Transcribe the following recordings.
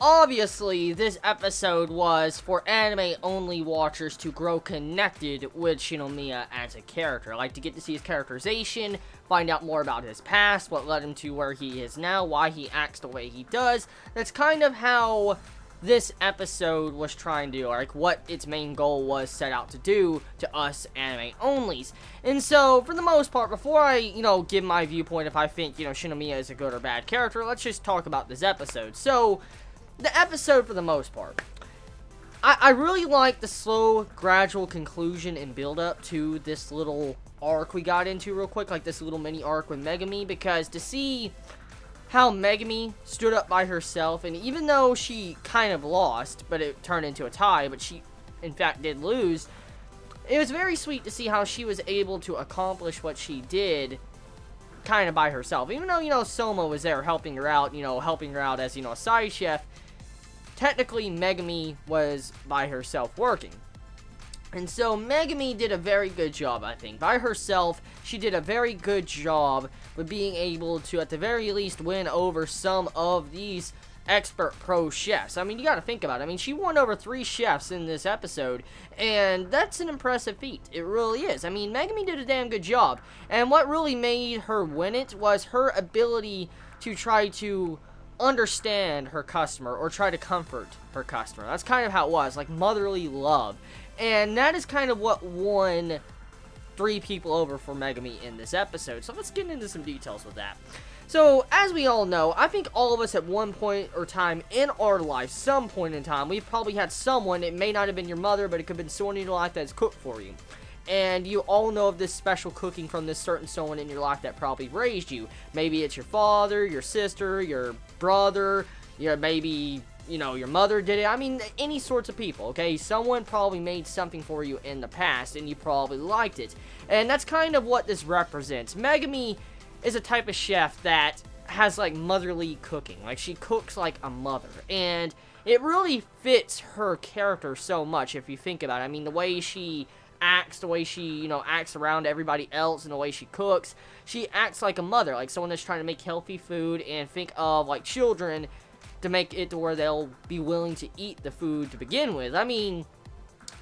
obviously, this episode was for anime-only watchers to grow connected with Shinomiya as a character. Like, to get to see his characterization, find out more about his past, what led him to where he is now, why he acts the way he does. That's kind of how this episode was trying to do, like, what its main goal was set out to do to us anime-onlys. And so, for the most part, before I, give my viewpoint if I think, Shinomiya is a good or bad character, let's just talk about this episode. So, the episode, for the most part, I really like the slow, gradual conclusion and build-up to this little arc we got into real quick, like this little mini arc with Megumi, because to see how Megumi stood up by herself, and even though she kind of lost, but it turned into a tie, but she, in fact, did lose, it was very sweet to see how she was able to accomplish what she did kind of by herself. Even though, Soma was there helping her out, as, a side chef, technically Megumi was by herself working. And so, Megumi did a very good job, I think. By herself, she did a very good job with being able to, at the very least, win over some of these expert pro chefs. I mean, you gotta think about it. I mean, she won over 3 chefs in this episode, and that's an impressive feat. It really is. I mean, Megumi did a damn good job. And what really made her win it was her ability to try to understand her customer, or try to comfort her customer. That's kind of how it was, like motherly love. And that is kind of what won 3 people over for Megumi in this episode. So let's get into some details with that. So, as we all know, I think all of us at one point or time in our life, some point in time, we've probably had someone, it may not have been your mother, but it could have been someone in your life that's cooked for you. And you all know of this special cooking from this certain someone in your life that probably raised you. Maybe it's your father, your sister, your brother, maybe, your mother did it. I mean, any sorts of people, okay? Someone probably made something for you in the past, and you probably liked it. And that's kind of what this represents. Megumi is a type of chef that has, like, motherly cooking. Like, she cooks like a mother. And it really fits her character so much, if you think about it. I mean, the way she acts, the way she, acts around everybody else, and the way she cooks, she acts like a mother, like someone that's trying to make healthy food and think of, like, children to make it to where they'll be willing to eat the food to begin with. I mean,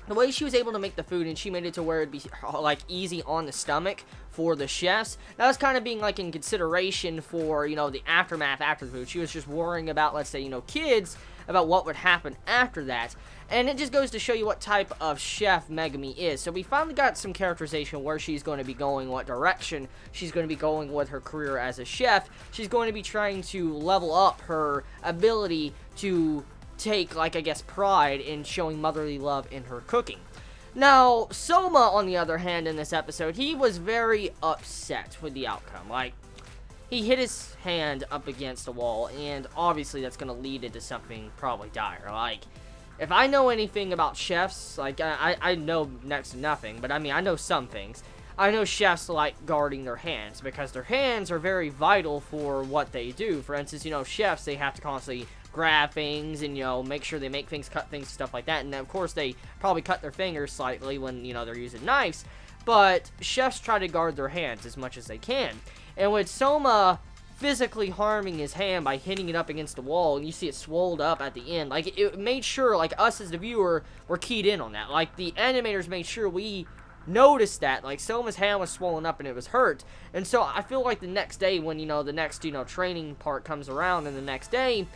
the way she was able to make the food, and she made it to where it'd be, like, easy on the stomach for the chefs, that was kind of being, like, in consideration for, the aftermath after the food. She was just worrying about, let's say, kids, about what would happen after that. And it just goes to show you what type of chef Megumi is. So we finally got some characterization where she's going to be going, what direction she's going to be going with her career as a chef. She's going to be trying to level up her ability to take, like, I guess, pride in showing motherly love in her cooking. Now, Soma, on the other hand, in this episode, he was very upset with the outcome. Like, he hit his hand up against a wall, and obviously that's going to lead into something probably dire. Like, if I know anything about chefs, like, I know next to nothing, but I mean, I know some things. I know chefs like guarding their hands, because their hands are very vital for what they do. For instance, chefs, they have to constantly grab things and, make sure they make things, cut things, stuff like that. And, of course, they probably cut their fingers slightly when, they're using knives. But chefs try to guard their hands as much as they can. And with Soma physically harming his hand by hitting it up against the wall, and you see it swolled up at the end, like, it made sure, like, us as the viewer were keyed in on that. Like, the animators made sure we noticed that, like, Soma's hand was swollen up and it was hurt. And so I feel like the next day when, the next, training part comes around, and the next day,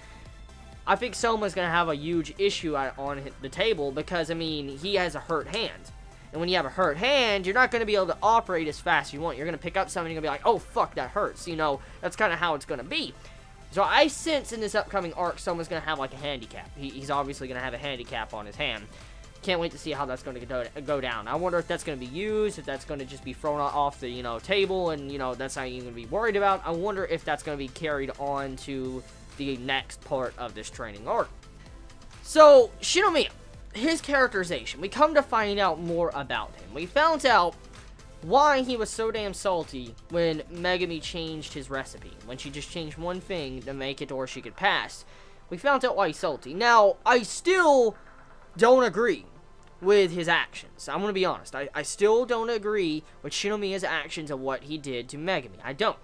I think Soma's gonna have a huge issue on the table, because, I mean, he has a hurt hand. And when you have a hurt hand, you're not going to be able to operate as fast as you want. You're going to pick up something and you're going to be like, oh, fuck, that hurts. That's kind of how it's going to be. So I sense in this upcoming arc, someone's going to have, like, a handicap. He's obviously going to have a handicap on his hand. Can't wait to see how that's going to go down. I wonder if that's going to be used, if that's going to just be thrown off the, table, and, that's not even going to be worried about. I wonder if that's going to be carried on to the next part of this training arc. So, Shinomiya, his characterization, we come to find out more about him. We found out why he was so damn salty when Megumi changed his recipe. When she just changed one thing to make it to where she could pass. We found out why he's salty. Now, I still don't agree with his actions. I'm going to be honest. I still don't agree with Shinomiya's actions of what he did to Megumi. I don't.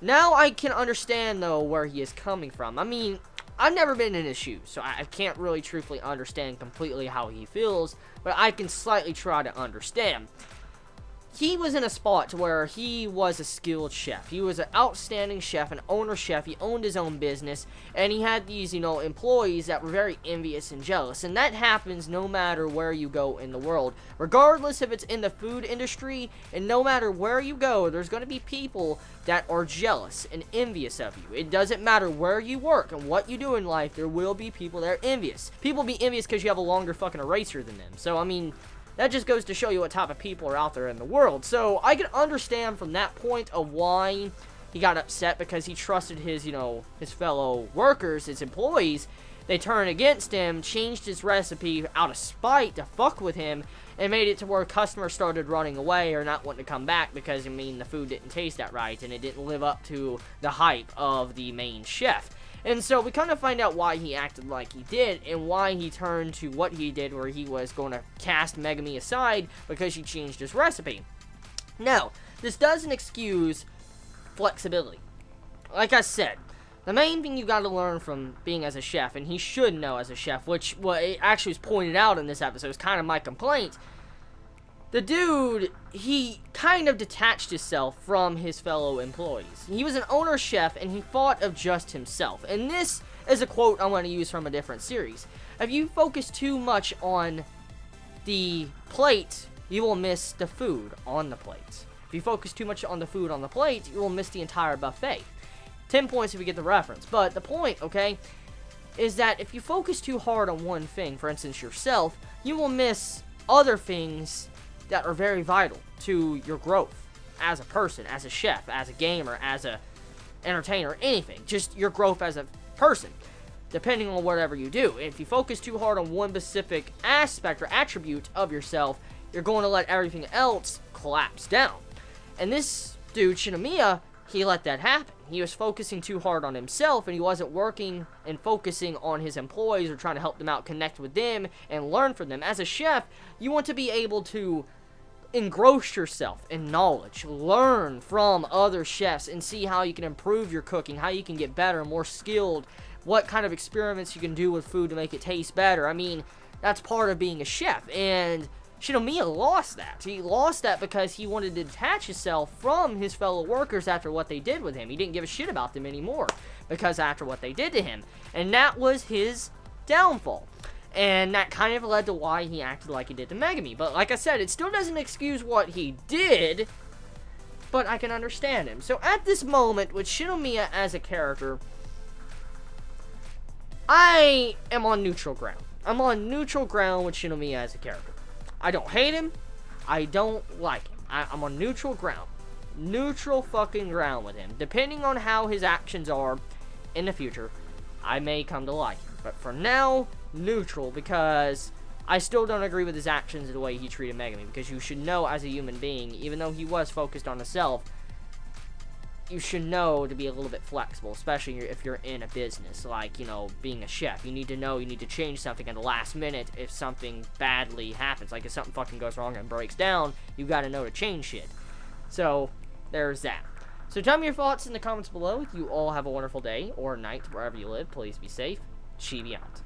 Now I can understand, though, where he is coming from. I mean, I've never been in his shoes, so I can't really truthfully understand completely how he feels, but I can slightly try to understand. He was in a spot where he was a skilled chef. He was an outstanding chef, an owner chef. He owned his own business, and he had these, employees that were very envious and jealous. And that happens no matter where you go in the world. Regardless if it's in the food industry, and no matter where you go, there's going to be people that are jealous and envious of you. It doesn't matter where you work and what you do in life, there will be people that are envious. People be envious because you have a longer fucking eraser than them. So, I mean, that just goes to show you what type of people are out there in the world. So, I can understand from that point of why he got upset, because he trusted his, his fellow workers, his employees. They turned against him, changed his recipe out of spite to fuck with him, and made it to where customers started running away or not wanting to come back because, the food didn't taste that right, and it didn't live up to the hype of the main chef. And so we kind of find out why he acted like he did, and why he turned to what he did, where he was going to cast Megami aside because he changed his recipe. Now, this doesn't excuse flexibility. Like I said, the main thing you got to learn from being as a chef, and he should know as a chef, which it actually was pointed out in this episode, is kind of my complaint. The dude, he kind of detached himself from his fellow employees. He was an owner chef, and he thought of just himself. And this is a quote I want to use from a different series. If you focus too much on the plate, you will miss the food on the plate. If you focus too much on the food on the plate, you will miss the entire buffet. 10 points if you get the reference. But the point, okay, is that if you focus too hard on one thing, for instance yourself, you will miss other things that are very vital to your growth as a person, as a chef, as a gamer, as a entertainer, anything. Just your growth as a person, depending on whatever you do. If you focus too hard on one specific aspect or attribute of yourself, you're going to let everything else collapse down. And this dude, Shinomiya, he let that happen. He was focusing too hard on himself, and he wasn't working and focusing on his employees or trying to help them out, connect with them, and learn from them. As a chef, you want to be able to engross yourself in knowledge, learn from other chefs, and see how you can improve your cooking, how you can get better, more skilled, what kind of experiments you can do with food to make it taste better. I mean, that's part of being a chef, and Shinomiya lost that. He lost that because he wanted to detach himself from his fellow workers after what they did with him. He didn't give a shit about them anymore because after what they did to him. And that was his downfall. And that kind of led to why he acted like he did to Megami. But like I said, it still doesn't excuse what he did, but I can understand him. So at this moment, with Shinomiya as a character, I am on neutral ground. I'm on neutral ground with Shinomiya as a character. I don't hate him. I don't like him. I'm on neutral ground. Neutral fucking ground with him. Depending on how his actions are in the future, I may come to like him. But for now, neutral, because I still don't agree with his actions and the way he treated Megami. Because you should know as a human being, even though he was focused on himself, you should know to be a little bit flexible, especially if you're in a business, like, being a chef. You need to know you need to change something at the last minute if something badly happens. Like, if something fucking goes wrong and breaks down, you gotta know to change shit. So, there's that. So, tell me your thoughts in the comments below. You all have a wonderful day or night, wherever you live. Please be safe. Chibi out.